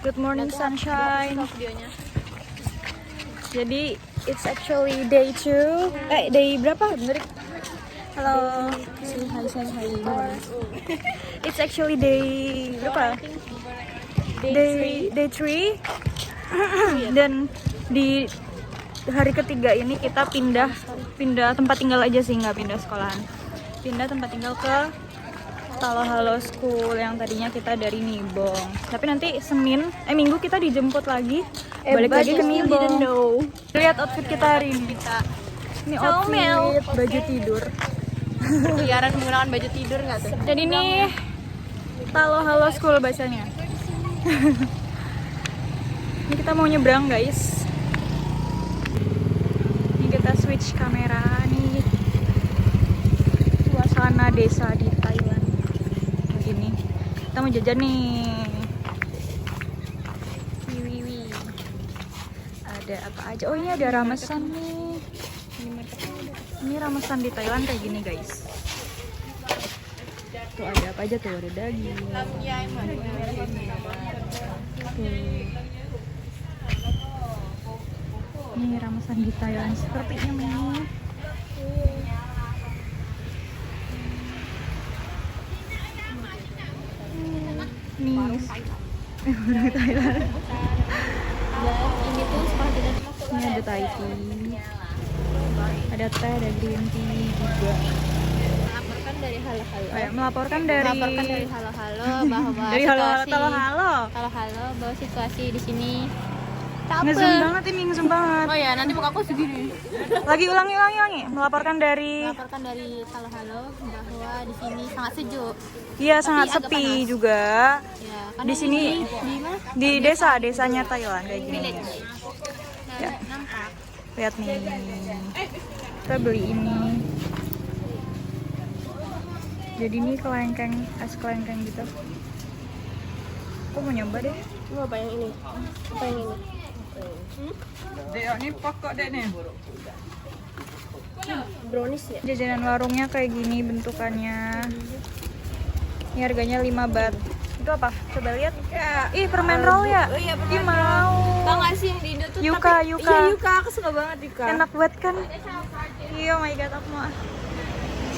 Good morning sunshine. Jadi it's actually day 2. Day berapa? Halo. Say hi. It's actually day berapa? Day 3. Dan di hari ketiga ini kita pindah tempat tinggal aja sih, nggak pindah sekolahan. Pindah tempat tinggal ke Talohalo School yang tadinya kita dari Nibong. Tapi nanti Minggu kita dijemput lagi, balik lagi ke Nibong. Lihat outfit kita hari ini. Ini outfit baju tidur. Biaran menggunakan baju tidur nggak tuh? Dan ini Talohalo School bacanya. Ini kita mau nyebrang guys. Ini kita switch kamera nih. Suasana desa di Thailand. Begini. Kita mau jajan nih. Wiwi. Ada apa aja? Oh, ini ada ramesan nih. Ini ramesan di Thailand kayak gini guys. Tuh ada apa aja tuh? Ada daging. Ini ramesan di Thailand seperti ini. Nih, orang Thailand. Ini tuh sekolah kita Ini ada Thai tea, ada teh, ada green tea juga. melaporkan dari halo-halo. Melaporkan dari halo-halo bahwa dari halo. halo bahwa situasi di sini Ngezoom banget ini, ngezoom banget. Oh ya, nanti muka aku segini. Lagi ulangi. Melaporkan dari halo-halo bahwa di sini sangat sejuk. Iya, sangat agak sepi panas. juga. Ya, Di sini di mana? di desanya Thailand kayak gini. Ya. Nampak. Lihat nih. Kita beli ini. Jadi ini es kelengkeng gitu. Aku mau nyoba deh. Mau apa yang ini? Apa yang ini? Dek, ini pokok dek nih. Brownies ya? Jajanan warungnya kayak gini bentukannya. Ini harganya 5 baht. Itu apa? Coba lihat. Ih, permen roll ya? Oh iya, Ih, mau. Tau gak sih yang di Indo tuh Yuka. Iya Yuka, aku suka banget Yuka. Enak banget kan? Iya, oh my god, aku mau.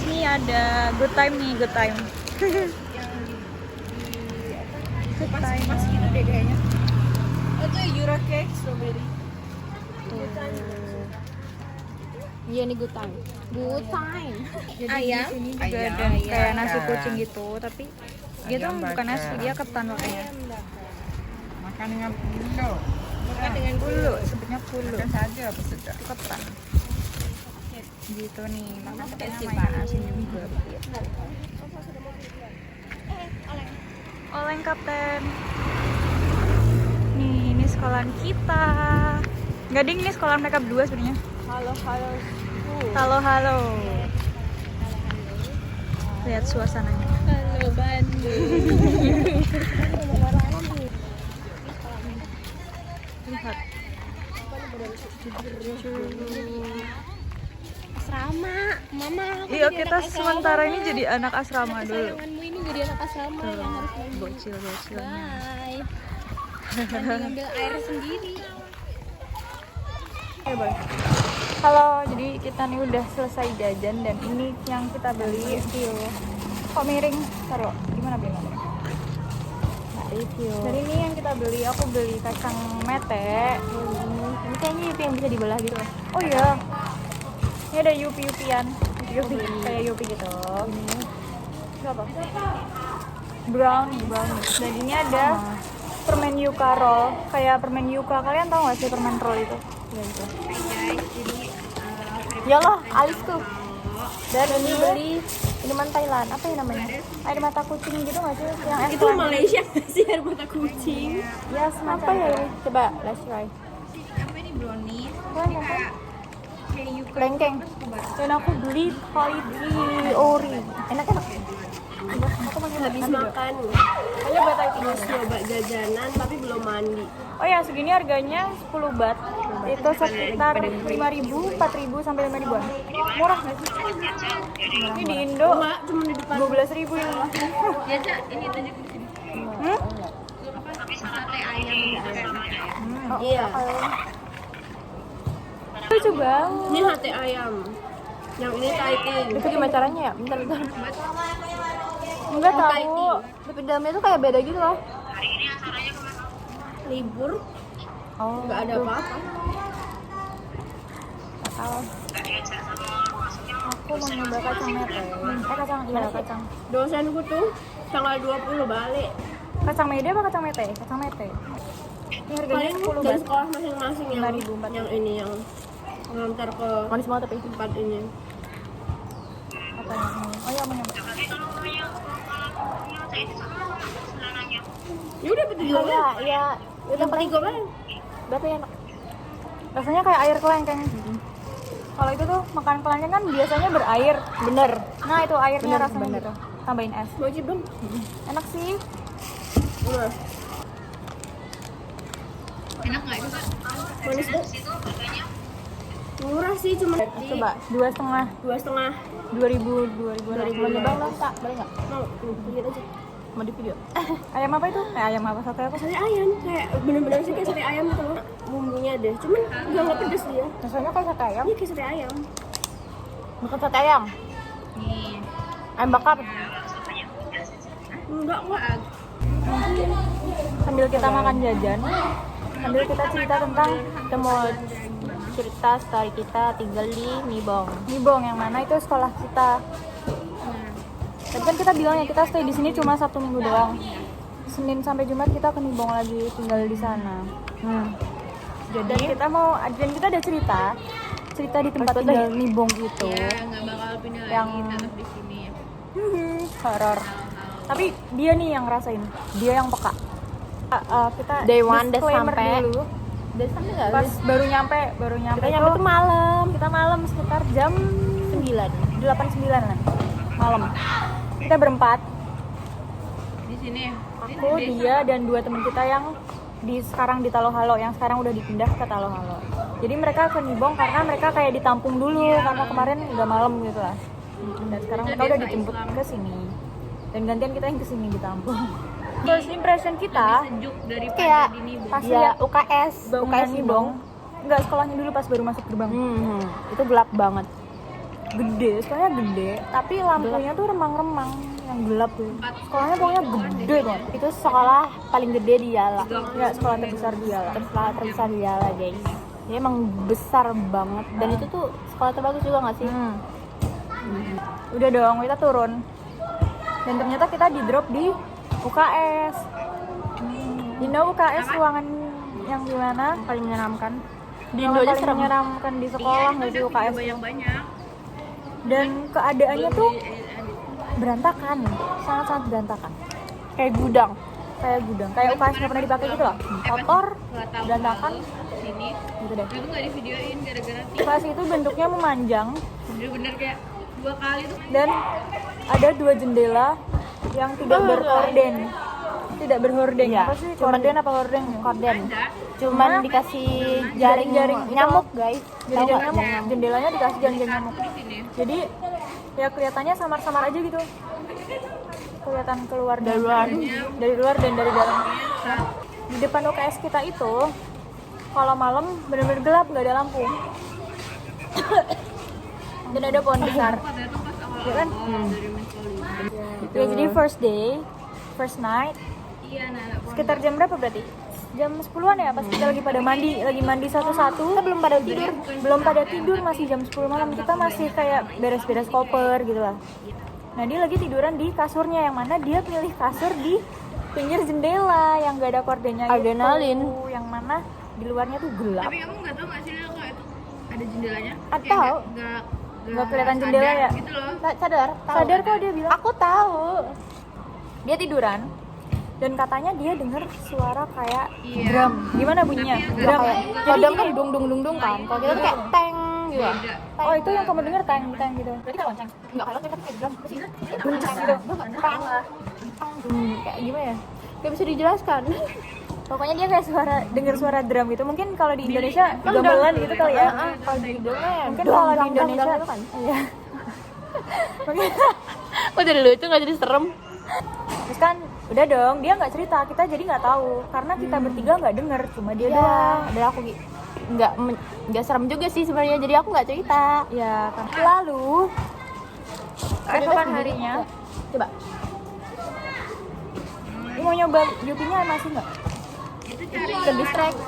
Sini ada good time nih, good time. Good time. Pas gitu deh kayaknya. Itu Euro cake strawberry. Iya nih good time. Good time. Jadi Ayam. di sini juga Ayam. ada kayak nasi Ayam. kucing gitu, tapi dia tuh Ayam bukan nasi, bakar. dia ketan makanya. Makan dengan pulo. Bukan dengan pulu, sebutnya pulu. Makan saja apa sedap. Itu ketan. Gitu nih, makan ketenya main asin juga. Oleng kapten. Nih, ini sekolahan kita. Nggak ding, ini sekolahan mereka berdua sebenarnya. Halo. Lihat suasananya. Halo Bandung. Lihat. Asrama, Mama. aku Iya, jadi kita anak sementara asrama. ini jadi anak asrama dulu. Kesayanganmu ini jadi anak asrama yang harus Bocil-bocilnya. bye. Ngambil air sendiri. Ya boleh. Halo, jadi kita nih udah selesai jajan dan ini yang kita beli. Review. Kok miring? Taruh. Gimana bilang? Review. Dan ini yang kita beli, aku beli kacang mete. Ini kayaknya itu yang bisa dibelah gitu. Oh iya. Ini ada yupi-yupian. Yupi kayak yupi gitu. Ini apa? Brownie. Dan ini ada permen yuka roll. Kayak permen yuka. Kalian tahu nggak sih permen roll itu? Ya itu. Ya loh, alisku. Dan ini beli minuman Thailand. Apa ya namanya? Air mata kucing gitu nggak sih? Yang es Itu lagi. Malaysia nggak sih air mata kucing? Ya semacam apa ya ini? Coba, let's try. Apa ini brownies? Lengkeng. Dan aku beli Thai tea ori. Enak. Aku masih Habis makan. Hanya buat Thai tea. Coba jajanan tapi belum mandi. Oh ya, segini harganya 10 baht. Itu sekitar 5.000, 4.000 sampai 5.000-an. Murah nggak sih? Ini di Indo Cuma di depan. 12.000 ini. Ya, Cak, ini tunjuk di sini. Hmm? Sate ayam Iya. Lucu banget. Ini hati ayam. Yang ini Thai. Itu gimana caranya ya? Bentar. Enggak Oh, tahu. Tapi dalamnya tuh kayak beda gitu loh. Libur, Oh, nggak ada apa-apa. Nggak tahu. Aku mau nyoba kacang mete. Kacang. Dosenku tuh tanggal 20 balik. Kacang mede apa kacang mete? Kacang mete. Ini harganya Paling 10 dari baht. sekolah masing-masing yang 5.000 baht. yang ini yang ngantar ke Manis banget tapi. tempat ini. Apa ini? Oh iya, mau nyoba. Ya udah betul juga. Iya. Udah ketiga bang. Berapa ya, enak? Rasanya kayak air kelengkeng. Kalau itu tuh makan kelengkeng kan biasanya berair. Bener. Nah itu airnya rasanya gitu. Tambahin es. Mau cip dong? Enak sih. Udah. Enak nggak itu Kak? Manis deh. Murah sih cuma. Coba 2,5. 2,5. 2000 mau nyoba nggak? Tak, boleh nggak? Mau lihat aja. Mau di video? Ayam apa itu? Ayam apa? Sate apa? Sate ayam kayak bener-bener sih kayak sate ayam gitu loh. Bumbunya deh. Cuman nggak pedes dia. Rasanya kayak sate ayam. Ini kayak sate ayam. Bukan sate ayam. Nih. Ayam bakar. Enggak kok. Sambil kita makan jajan, sambil kita cerita tentang kita mau cerita story kita tinggal di Nibong. Nibong yang mana itu sekolah kita. Tadi kan kita bilang ya kita stay di sini cuma 1 minggu doang. Senin sampai Jumat kita ke Nibong lagi tinggal di sana. Jadi dan kita ada cerita di tempat tinggal Nibong itu Ya nggak bakal pindah Yang- lagi tetap di sini. horor. Tapi dia nih yang ngerasain, dia yang peka. Kita Day one udah disclaimer sampai. dulu. Udah sampai nggak? Pas baru nyampe Kita nyampe tuh malam kita malam sekitar jam 9. 8-9 lah malam. Kita berempat, Di sini. aku, dia dan 2 teman kita yang sekarang di Talohalo, yang sekarang udah dipindah ke Talohalo. Jadi mereka ke Nibong karena mereka kayak ditampung dulu karena kemarin udah malam gitu lah. Dan sekarang mereka udah dijemput ke sini. Dan gantian kita yang ke sini ditampung. First impression kita Sejuk daripada Kayak di Nibong. pas Ya lihat UKS, bangunan Nibong. Enggak, sekolahnya dulu pas baru masuk gerbang. Itu gelap banget. Gede, sekolahnya gede, tapi lampunya tuh remang-remang yang gelap tuh. Sekolahnya pokoknya gede banget. Itu sekolah paling gede di Yala. Ya, sekolah terbesar di Yala. Sekolah terbesar di Yala, guys. Dia emang besar banget. Dan itu tuh sekolah terbagus juga nggak sih? Udah dong, kita turun. Dan ternyata kita di drop di UKS. You know UKS ruangan yang gimana? Paling menyeramkan. Di Ruangan Indo aja paling serem. menyeramkan di sekolah nggak sih UKS? Banyak-banyak. Dan keadaannya tuh berantakan, sangat-sangat berantakan. Kayak gudang. Kayak gudang, kayak UKS nggak pernah dipakai gitu loh. Kotor, Nggak tahu berantakan, sini. gitu deh. Itu nggak di videoin gara-gara UKS itu bentuknya memanjang bener-bener kayak 2 kali tuh. dan ada 2 jendela yang tidak berkorden. Tidak berhordeng. Iya, Apa sih? cuman- Korden apa hordeng? Korden. Ada. Cuman Hah? dikasih Jaring-jaring jaring gitu. nyamuk, guys. Jadi Tahu nggak? nyamuk. Jendelanya dikasih jaring nyamuk. Di sini. Jadi ya kelihatannya samar-samar aja gitu. Kelihatan keluar Dari luar. dari luar dan dari dalam. Nah, di depan UKS kita itu kalau malam benar-benar gelap, nggak ada lampu. Dan ada pohon besar. Pada tuh pas awal Ya kan? dari Menkoli. Ya, jadi first night, Iya, nah. sekitar jam berapa berarti? Jam 10-an ya, pas kita lagi pada lagi mandi satu-satu. Kita belum pada tidur, masih jam 10 malam. Kita masih kayak beres-beres koper gitu lah. Nah, dia lagi tiduran di kasurnya, yang mana dia pilih kasur di pinggir jendela yang gak ada kordennya Adrenalin. itu, yang mana di luarnya tuh gelap. Tapi kamu nggak tahu nggak sih kalau itu ada jendelanya? Tahu. Kayak Nggak kelihatan jendela sadar ya? Gitu loh. Sadar? Tahu. Sadar kok dia bilang. Aku tahu. Dia tiduran dan katanya dia dengar suara kayak Iya. drum. Gimana bunyinya? Drum. Kayak kodam kan dung dung dung dung kan. Kalau kita tuh kayak teng gitu. Beda. Oh, itu yang kamu dengar tang gitu. Berarti kalau lonceng. Enggak, kalau kita kayak drum Lonceng gitu. kayak gimana ya? Gak bisa dijelaskan. Pokoknya dia kayak dengar suara drum gitu. Mungkin kalau di Indonesia gamelan gitu kali ya. Kalau di Indonesia ya Mungkin dong, kalau di dong, dong, Indonesia dong, gitu kan. iya. Mungkin Kok jadi lucu nggak jadi serem? terus kan Udah dong, dia nggak cerita, kita jadi nggak tahu karena kita bertiga nggak denger, cuma dia Iya, doang. dan aku nggak serem juga sih sebenarnya, jadi aku nggak cerita. Ya kan. Lalu keesokan harinya, Coba. mau nyoba Yupinya masih nggak? Ke distract.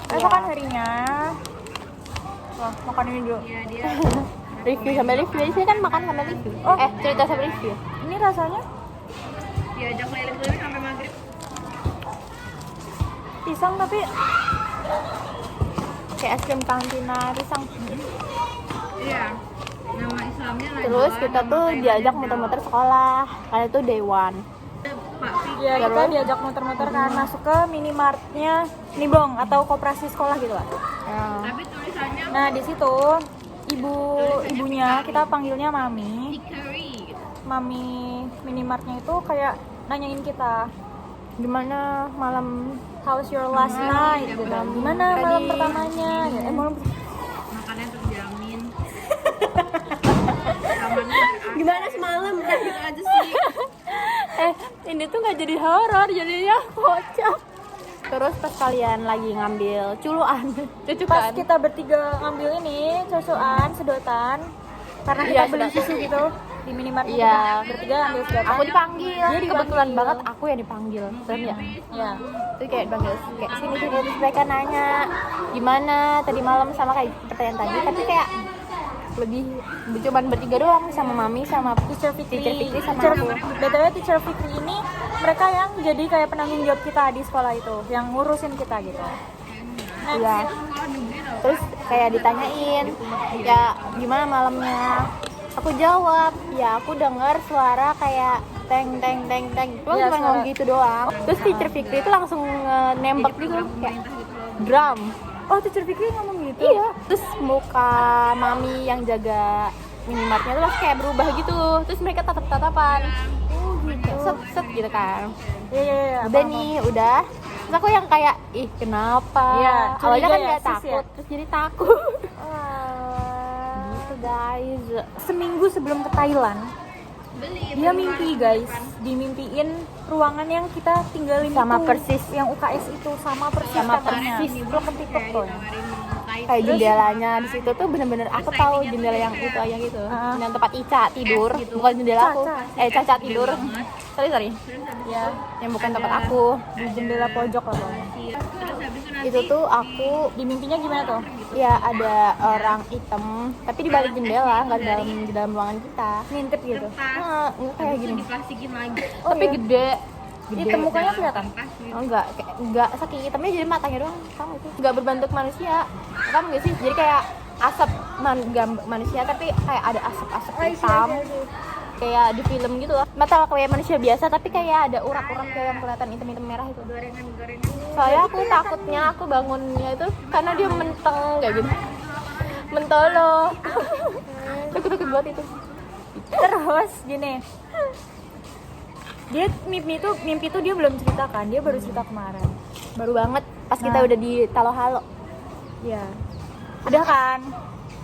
Keesokan harinya, wah makan ini dulu. Iya dia Review sampai review. Di sini kan makan sampai review. Oh. Cerita sampai review. Ini rasanya diajak keliling-keliling sampai maghrib. pisang tapi Kayak es krim kantina pisang. Iya. Nama Islamnya Najwa. Terus kita nama tuh Thailandnya diajak Jawa. muter-muter sekolah. Karena itu day one. Pak Fik. ya kita diajak muter-muter kan masuk ke minimartnya Nibong atau koperasi sekolah gitu lah. Ya. Tapi tulisannya Nah di situ ibunya kita panggilnya mami. Hickory gitu. Mami minimartnya itu kayak nanyain kita Gimana malam how's your last night gitu. Gimana malam pertamanya? Gitu. Malam Makannya terjamin. Kamarnya Gimana semalam? Udah gitu aja sih. Ini tuh nggak jadi horor, jadinya kocak. Terus pas kalian lagi ngambil culuan, pas cucukan. kita bertiga ngambil ini cocokan sedotan karena kita Iya, beli sedotan. susu gitu di minimarket. Iya. Kita bertiga ngambil sedotan. Aku dipanggil. Dia dipanggil. Kebetulan banget aku yang dipanggil. Serem ya? Ya. Itu kayak dipanggil kayak sini terus mereka nanya gimana tadi malam sama kayak pertanyaan tadi, tapi kayak lebih cuman bertiga doang sama mami sama Teacher Fikri sama Teacher, aku. BTW Teacher Fikri ini mereka yang jadi kayak penanggung jawab kita di sekolah itu, yang ngurusin kita gitu. Iya. Terus kayak ditanyain, ya gimana malamnya? Aku jawab, ya aku dengar suara kayak teng teng teng teng. Cuma Iya, cuma ngomong suara. gitu doang. Terus teacher Fikri itu langsung nembak gitu kayak drum. Oh, Teacher Fikri ngomong gitu? Iya. Terus muka mami yang jaga minimartnya tuh langsung kayak berubah gitu. Terus mereka tatap-tatapan. Kayak set gitu kan. Iya. Udah nih, udah. Terus aku yang kayak, ih kenapa? Iya, Awalnya curiga kan ya, gak sis takut, ya? terus jadi takut. Wah. Gitu guys. Seminggu sebelum ke Thailand, dia mimpi guys, dimimpiin ruangan yang kita tinggalin Sama itu, persis. yang UKS itu sama persis Sama katanya. persis. Belum ke TikTok tuh. Kayak jendelanya di situ tuh bener-bener aku tahu jendela yang itu aja gitu. Yang tempat Ica tidur, bukan jendela aku. Caca tidur. Sorry. Ya, Yang bukan tempat aku. di jendela pojok lah pokoknya. Terus habis itu nanti Itu tuh aku Di mimpinya gimana tuh? ya ada orang hitam tapi di balik jendela, nggak di dalam ruangan kita. Ngintip gitu. kertas Nggak kayak itu gini. diplastikin lagi. Tapi iya. gede. Hitam mukanya kelihatan. Oh, enggak saking hitamnya jadi matanya doang, kamu itu enggak berbentuk manusia. Kamu enggak sih? Jadi kayak asap manusia tapi kayak ada asap-asap hitam. Kayak di film gitu loh. Mata kayak manusia biasa tapi kayak ada urat-urat kayak yang kelihatan hitam-hitam merah itu. Gorengan-gorengan. Soalnya aku takutnya aku bangunnya itu karena dia menteng kayak gitu. Mentolo. Takut banget itu. Terus gini, dia mimpi tuh dia belum ceritakan, dia baru cerita kemarin. Baru banget pas kita Nah. udah di Talo Halo. Ya, udah kan.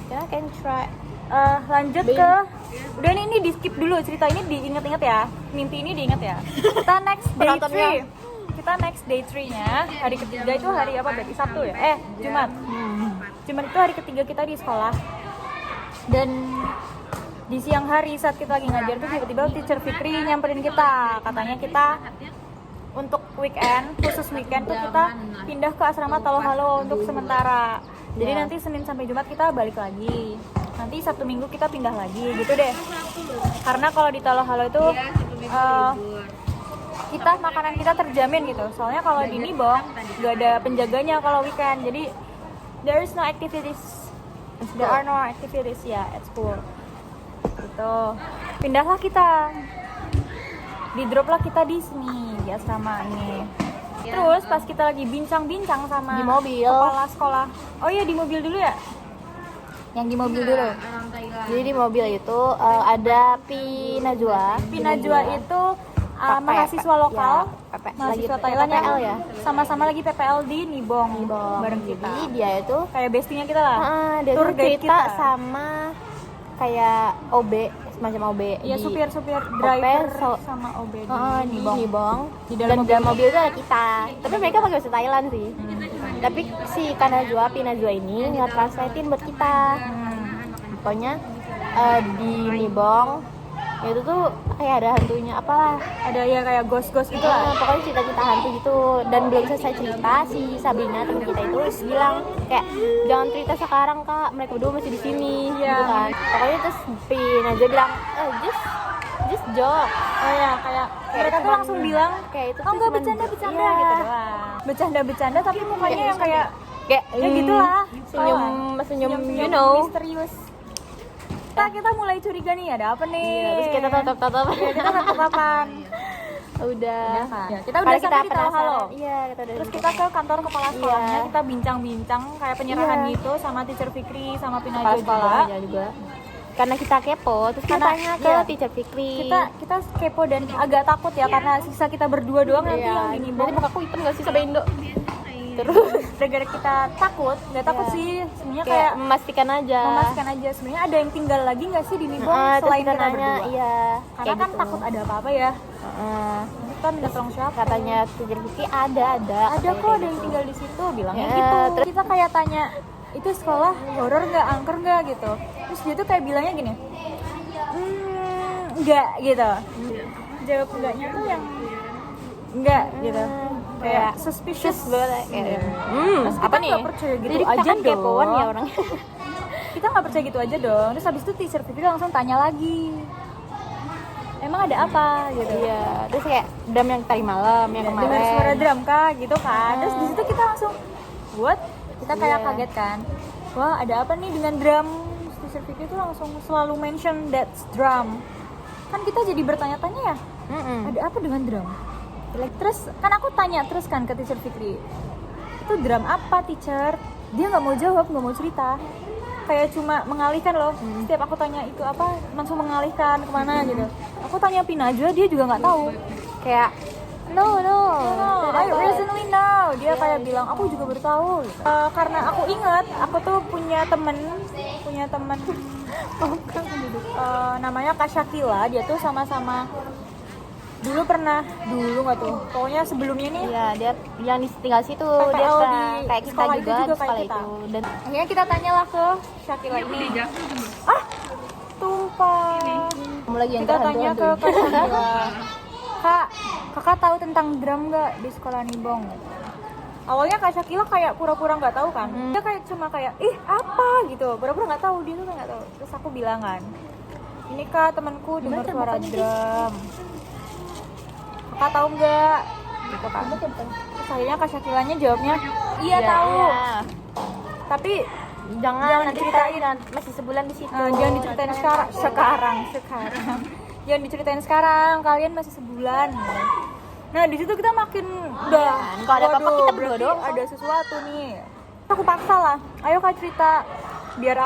Ya, can try. Lanjut ke, udah ini di skip dulu, cerita ini diinget-inget ya, mimpi ini diinget ya. Kita next day Penontonnya. 3. Kita next day 3-nya, hari ketiga itu hari apa berarti? Sabtu ya? Jumat. Jumat itu hari ketiga kita di sekolah. Dan di siang hari saat kita lagi ngajar tuh tiba-tiba Teacher Fikri nyamperin kita, katanya kita untuk weekend, khusus weekend tuh kita pindah ke asrama Talo Halo untuk sementara. Jadi Ya. nanti Senin sampai Jumat kita balik lagi. Nanti Sabtu Minggu kita pindah lagi gitu deh. Karena kalau di Talo Halo itu kita makanan kita terjamin gitu. Soalnya kalau di Nibong nggak ada penjaganya kalau weekend. Jadi there is no activities. There are no activities ya at school. Gitu. Pindahlah kita. Di drop lah kita di sini di asrama ini. Terus pas kita lagi bincang-bincang sama Di mobil. kepala sekolah. Oh iya di mobil dulu ya? Yang di mobil dulu. Orang Thailand. Jadi di mobil itu ada Pinajua. Pinajua itu Pakai, mahasiswa lokal, ya, mahasiswa lagi Thailand yang PPL ya. sama-sama lagi PPL di Nibong, bareng kita. Jadi dia itu Kayak bestinya kita lah. dia Tour tuh guide cerita kita. sama kayak OB semacam OB. Iya, di- supir OP, driver so- sama OB di di Nibong. Nibong. Di Dan dalam dalam mobil itu ada kita. Tapi mereka pakai bahasa Thailand sih. Tapi si Pinazua ini nge-translatein buat kita. Pokoknya di Nibong itu tuh kayak ada hantunya apalah. Ada ya kayak ghost-ghost gitu lah. Pokoknya cerita-cerita hantu gitu. Dan belum selesai cerita, si Sabrina teman kita itu bilang kayak jangan cerita sekarang kak, mereka berdua masih di sini. Iya. Gitu kan. Pokoknya terus Pinazua bilang just joke. Oh ya, kayak mereka tuh langsung bilang Kayak itu oh tuh enggak cuman- bercanda iya. gitu doang. Bercanda tapi mukanya yang kayak kayak ya gitulah. senyum you know. Misterius. Kita mulai curiga nih, ada apa nih? Iya, terus kita tatap-tatap. Ya, kita tatap-tatapan. Udah. Ya, kita udah sampai di Tahu Halo. Iya, kita udah. Terus kita ke kantor kepala sekolahnya, Iya. kita bincang-bincang kayak penyerahan Iya. gitu sama teacher Fikri sama kepala Pinajua juga. sekolahnya juga. Karena kita kepo, terus kita Karena- tanya ke iya. teacher Fikri. Kita kepo dan agak takut ya karena sisa kita berdua doang nanti Iya. yang di Nibong. Nanti mukaku hitam gak sih sampai Indo? Terus Gara-gara kita takut, nggak takut Iya. sih, sebenarnya kayak kayak memastikan aja. memastikan aja sebenarnya ada yang tinggal lagi nggak sih di Nibong Terus selain kita kita nanya, berdua? iya. Karena kayak kan gitu. takut ada apa-apa ya. Heeh. Kita minta tolong siapa? Katanya teacher Fikri ada. Ada Katanya kok kayak ada yang gitu. tinggal di situ bilangnya Ya, gitu. terus- Kita kayak tanya itu sekolah horor nggak, angker nggak gitu. Terus dia tuh kayak bilangnya gini, enggak gitu. Jawab enggaknya tuh yang enggak gitu. Kayak suspicious banget kayak. Terus kita Apa nih? nggak percaya gitu Jadi kita aja kan kepoan dong. ya orangnya. Kita nggak percaya gitu aja dong. Terus habis itu teacher Fikri langsung tanya lagi, emang ada apa gitu. Iya, terus kayak drum yang tadi malam, yang kemarin. Dengar suara drum kah gitu kan. Terus di situ kita langsung what? Kita kayak Iya. kaget kan. Wah, ada apa nih dengan drum? Terus teacher Fikri itu langsung selalu mention that's drum. Kan kita jadi bertanya-tanya ya, ada apa dengan drum? Terus kan aku tanya terus kan ke teacher Fikri, itu drum apa teacher? Dia nggak mau jawab, nggak mau cerita, kayak cuma mengalihkan loh. Setiap aku tanya itu apa, langsung mengalihkan kemana gitu. Aku tanya Pinajua, dia juga nggak tahu. Kayak no, I recently know. Dia kayak bilang aku juga baru tahu. Karena aku ingat, aku tuh punya temen namanya Kak Shakila. Dia tuh sama-sama dulu nggak tuh, pokoknya sebelumnya nih. Iya, dia yang tinggal situ, PPL dia di kayak kita sekolah juga, itu juga di kayak sekolah kita. itu. Dan Akhirnya kita tanyalah ke Shakila ini. Tumpah. kamu lagi yang Kita tanya ke Kak Shakila, Kak, kakak tahu tentang drum nggak di sekolah Nibong? Awalnya Kak Shakila kayak pura-pura nggak tahu kan. Dia kayak cuma kayak ih apa gitu, pura-pura nggak tahu, dia tuh nggak tahu. Terus aku bilang kan, ini Kak temanku dengar suara drum, kakak tahu nggak gitu kan. Terus akhirnya Kak Shakilanya jawabnya iya tahu, tapi jangan nanti ceritain. masih sebulan di situ. jangan diceritain sekarang jangan diceritain sekarang, kalian masih sebulan. Nah di situ kita makin udah kalau ada apa-apa waduh, kita berdua berarti doang. ada sesuatu nih. Aku paksa lah, ayo Kak cerita, biar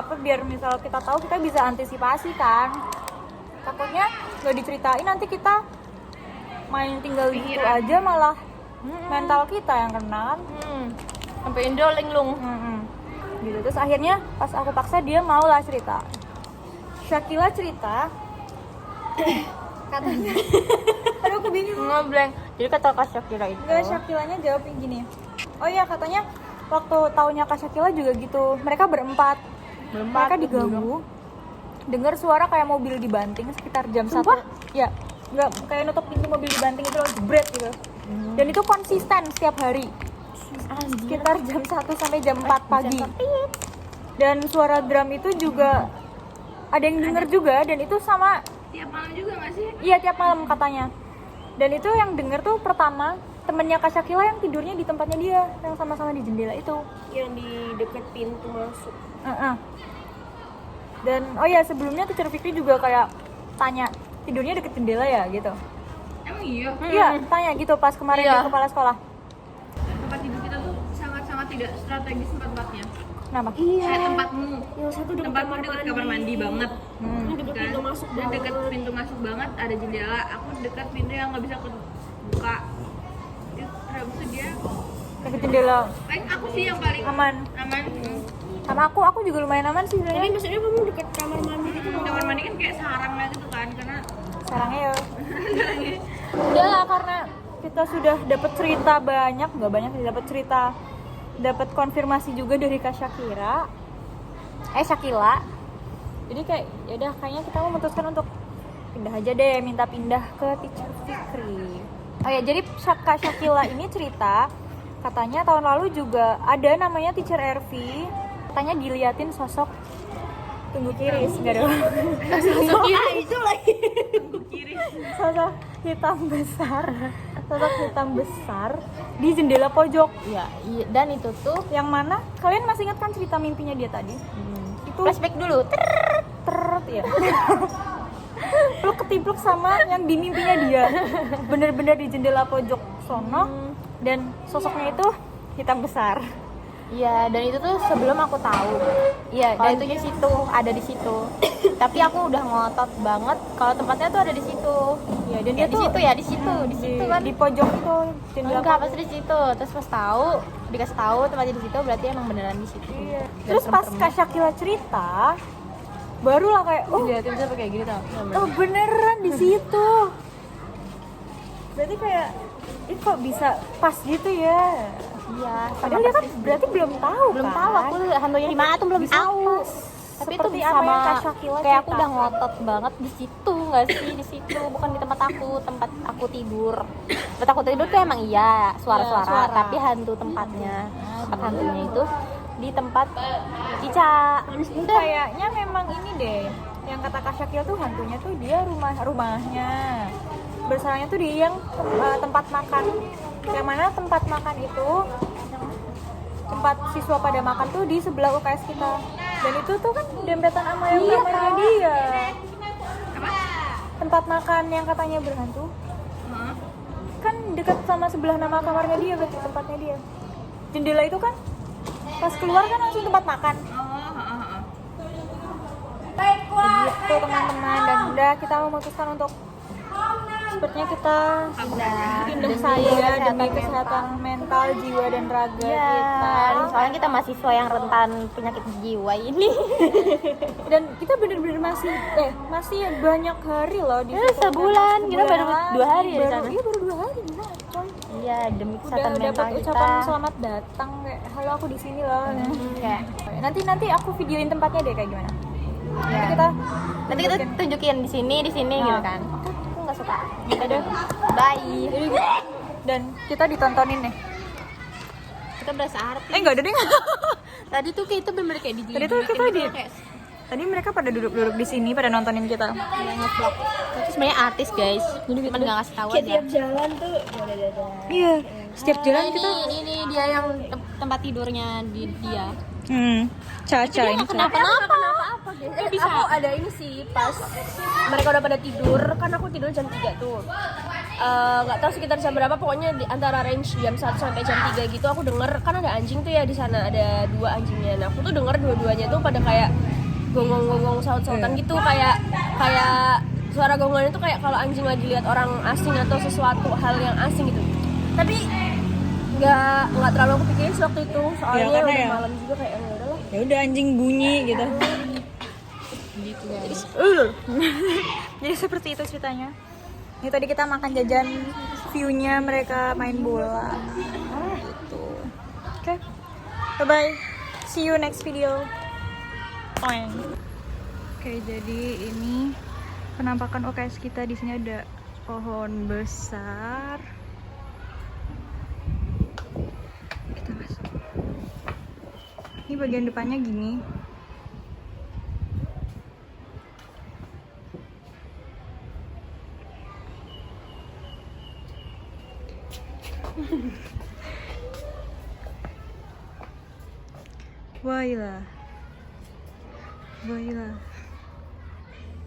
misal kita tahu kita bisa antisipasi kan. Takutnya nggak diceritain nanti kita main tinggal di situ aja malah mental kita yang kena kan. Sampai Indo linglung. Gitu. Terus akhirnya pas aku paksa dia mau lah cerita. Shakila cerita katanya aduh aku bingung. Ngeblank. Jadi kata Kak Shakira itu. Enggak, Shakilanya jawab yang gini, oh iya katanya waktu tahunnya Kak Shakila juga gitu, mereka berempat mereka diganggu dengar suara kayak mobil dibanting sekitar jam 1. Ya nggak kayak nutup pintu mobil dibanting itu loh, jebret gitu. Dan itu konsisten setiap hari sekitar jam 1 sampai jam 4 pagi. Dan suara drum itu juga ada yang denger juga, dan itu sama Tiap malam juga nggak sih? iya tiap malam katanya. Dan itu yang denger tuh pertama temennya Kak Shakila yang tidurnya di tempatnya dia, yang sama-sama di jendela itu. Yang di dekat pintu masuk. Dan oh ya sebelumnya teacher Fikri juga kayak tanya tidurnya deket jendela ya gitu. Emang iya? Iya tanya gitu pas kemarin Iya. di kepala sekolah. Tempat tidur kita tuh sangat-sangat tidak strategis tempatnya. Kenapa? Iya. Tempatmu, Yang satu dekat tempatmu dekat kamar mandi banget. Ini dekat Kan? pintu masuk Dan dekat pintu masuk banget, ada jendela. Aku dekat pintu yang nggak bisa kebuka. Habis itu dia, Deket jendela aku sih yang paling aman. aman. Sama aku juga lumayan aman sih Tapi sebenarnya. maksudnya kamu dekat kamar mandi gitu loh. Kamar mandi kan kayak sarangnya gitu kan, karena Sarangnya ya. Udah lah, karena kita sudah dapat cerita banyak, nggak banyak sih, dapat konfirmasi juga dari Kak Syakila. Jadi kayak ya udah, kayaknya kita memutuskan untuk pindah aja deh, minta pindah ke Teacher Fikri. Oh ya, jadi Kak Syakila ini cerita katanya tahun lalu juga ada namanya Teacher Ervi, katanya diliatin sosok tunggu kiris, enggak dong. Sosok itu lagi. Sosok hitam besar di jendela pojok. Iya, dan itu tuh Yang mana kalian masih ingat kan cerita mimpinya dia tadi? Itu flashback dulu. ya. Lu ketipluk sama yang di mimpinya dia. Bener-bener di jendela pojok sono, dan sosoknya itu hitam besar. Iya, dan itu tuh sebelum aku tahu. Iya, dan itunya situ, ada di situ. Tapi aku udah ngotot banget kalau tempatnya tuh ada di situ. Iya, dan Ya, dia di tuh situ ya, di situ kan. di pojok itu jendela Enggak, pojok. pasti di situ. Terus pas tahu, dikasih tahu tempatnya di situ, berarti emang beneran di situ. Iya. Dan Terus pas serem-seremnya. Kak Syakila cerita, barulah kayak Diliatin sampai kayak gitu tau. oh beneran di situ. Berarti kayak ini kok bisa pas gitu ya. Iya, Padahal dia kan berarti belum tahu belum kan? tahu aku hantunya di mana tuh belum Bisa tahu. pas. Tapi itu Seperti bisa apa yang sama Kak Syakila kayak aku cerita. udah ngotot banget di situ nggak sih, di situ bukan di tempat aku tidur. Tempat aku tidur tuh emang iya suara-suara, suara. tapi hantu tempatnya, tempat hantunya itu di tempat Ica. Udah. Kayaknya memang ini deh, yang kata Kak Syakila tuh hantunya tuh dia rumahnya. Bersalahnya tuh di yang tempat makan. Yang mana tempat makan itu, tempat siswa pada makan tuh di sebelah UKS kita. Dan itu tuh kan dempetan sama yang kamarnya dia. Tempat makan yang katanya berhantu kan dekat sama sebelah nama kamarnya dia, berarti tempatnya dia. Jendela itu kan pas keluar kan langsung tempat makan. Begitu teman-teman, dan udah kita memutuskan untuk sepertinya kita pindah saya demi kesehatan mental, jiwa dan raga Iya, kita. soalnya kita mahasiswa yang rentan penyakit jiwa ini. Dan kita bener-bener masih banyak hari loh di situ. Sebulan, kita baru lagi. 2 hari ya di sana. Iya, baru 2 hari. Nah, coy. Iya, demi Udah kesehatan mental dapat kita. ucapan selamat datang kayak halo aku di sini loh. Kayak Nanti aku videoin tempatnya deh kayak gimana. Nanti kita tunjukin di sini gitu Nah. kan. Aku nggak suka. Udah, bye. dan kita ditontonin nih. Kita berasa artis. Enggak ada deh. Tadi tuh kayak itu bener-bener kayak Tadi tuh kita Tadi mereka pada duduk-duduk di sini pada nontonin kita. nge-vlog. Itu sebenarnya artis, guys. Cuman nggak ngasih tahu Kayak aja. tiap jalan tuh dadah. Iya, setiap jalan Nah, kita ini dia yang tempat tidurnya dia. Caca ini. Kenapa? Bisa. Aku ada ini sih pas mereka udah pada tidur, kan aku tidur jam 3 tuh. Nggak tahu sekitar jam berapa, pokoknya di antara range jam 1 sampai jam 3 gitu aku denger, kan ada anjing tuh ya di sana, ada 2 anjingnya. Nah, aku tuh denger dua-duanya tuh pada kayak gonggong-gonggong saut-sautan gitu, kayak suara gonggongannya tuh kayak kalau anjing lagi lihat orang asing atau sesuatu hal yang asing gitu. Tapi nggak terlalu aku pikirin sih waktu itu, soalnya karena udah ya- malam juga kayak ya udahlah. Ya udah anjing bunyi gitu. Jadi seperti itu ceritanya. Ini tadi kita makan jajan, view-nya mereka main bola. Gitu. Oke. Bye bye. See you next video. Oke, jadi ini penampakan UKS kita. Di sini ada pohon besar. Kita masuk. Ini bagian depannya gini. Baiklah.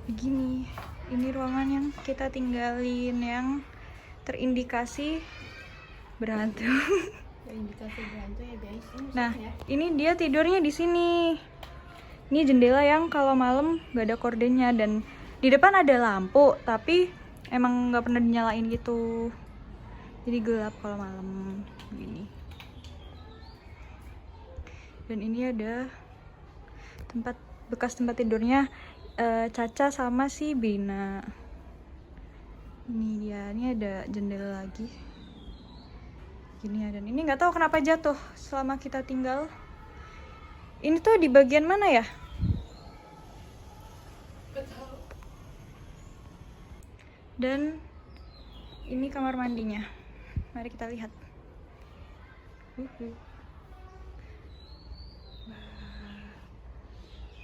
Begini, ini ruangan yang kita tinggalin yang terindikasi berhantu. Indikasi berhantu ya, guys. Nah, ini dia tidurnya di sini. Ini jendela yang kalau malam nggak ada kordennya, dan di depan ada lampu, tapi emang nggak pernah dinyalain gitu. Jadi gelap kalau malam gini. Dan ini ada bekas tempat tidurnya Caca sama si Bina. Ini dia, ini ada jendela lagi. Gini ya, dan ini nggak tahu kenapa jatuh selama kita tinggal. Ini tuh di bagian mana ya? Dan ini kamar mandinya. Mari kita lihat.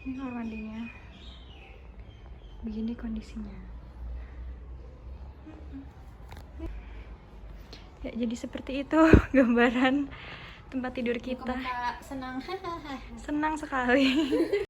Ini kamar mandinya. Begini kondisinya. Ya, jadi seperti itu gambaran tempat tidur kita. Senang. Senang sekali.